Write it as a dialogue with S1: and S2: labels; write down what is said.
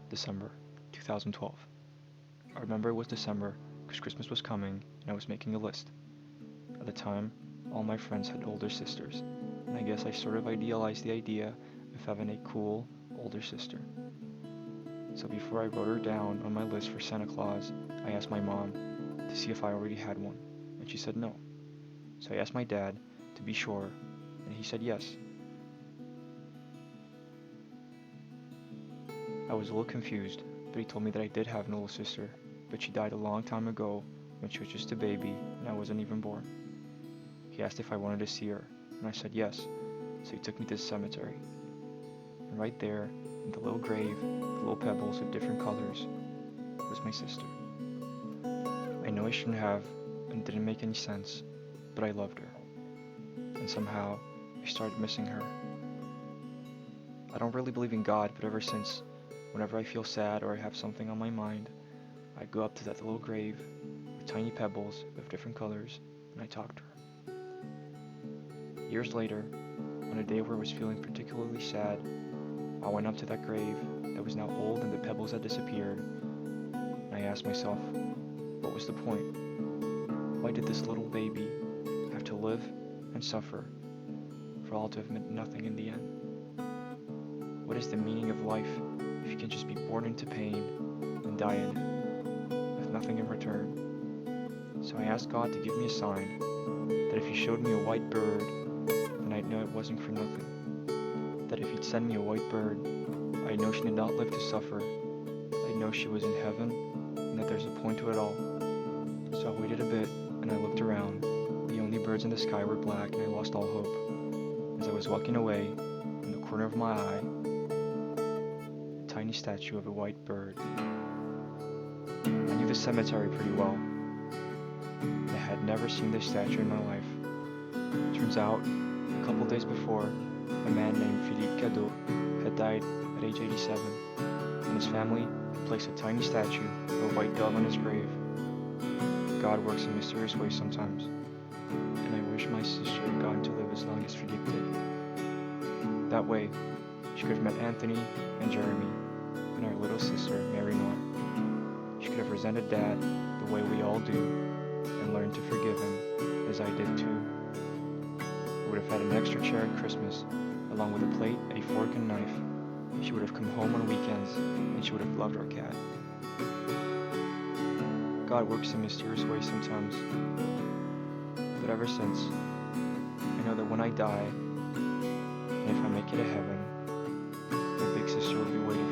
S1: December 2012. I remember it was December because Christmas was coming and I was making a list. At the time, all my friends had older sisters, and I guess I sort of idealized the idea of having a cool older sister. So before I wrote her down on my list for Santa Claus, I asked my mom to see if I already had one, and she said no. So I asked my dad to be sure, and he said yes. I was a little confused, but he told me that I did have an older sister, but she died a long time ago when she was just a baby and I wasn't even born. He asked if I wanted to see her, and I said yes, so he took me to the cemetery. And right there, in the little grave, the little pebbles of different colors, was my sister. I know I shouldn't have, and it didn't make any sense, but I loved her. And somehow, I started missing her. I don't really believe in God, but ever since, whenever I feel sad or I have something on my mind, I go up to that little grave with tiny pebbles of different colors, and I talk to her. Years later, on a day where I was feeling particularly sad, I went up to that grave that was now old and the pebbles had disappeared, and I asked myself, what was the point? Why did this little baby have to live and suffer for all to have meant nothing in the end? What is the meaning of life if you can just be born into pain and die in it, with nothing in return? So I asked God to give me a sign that if He showed me a white bird, then I'd know it wasn't for nothing. That if He'd send me a white bird, I'd know she did not live to suffer. I'd know she was in heaven, and that there's a point to it all. So I waited a bit, and I looked around. The only birds in the sky were black, and I lost all hope. As I was walking away, in the corner of my eye, a tiny statue of a white bird. I knew the cemetery pretty well. I had never seen this statue in my life. Turns out, a couple days before, a man named Philippe Cadeau had died at age 87, and his family had placed a tiny statue of a white dove on his grave. God works in mysterious ways sometimes, and I wish my sister had gotten to live as long as Philippe did. That way, she could have met Anthony and Jeremy, and our little sister, Mary Nor. She could have resented Dad the way we all do, and learned to forgive him, as I did too. We would have had an extra chair at Christmas, along with a plate, a fork, and knife. She would have come home on weekends, and she would have loved our cat. God works in mysterious ways sometimes, but ever since, I know that when I die, and if I make it to heaven, my big sister will be waiting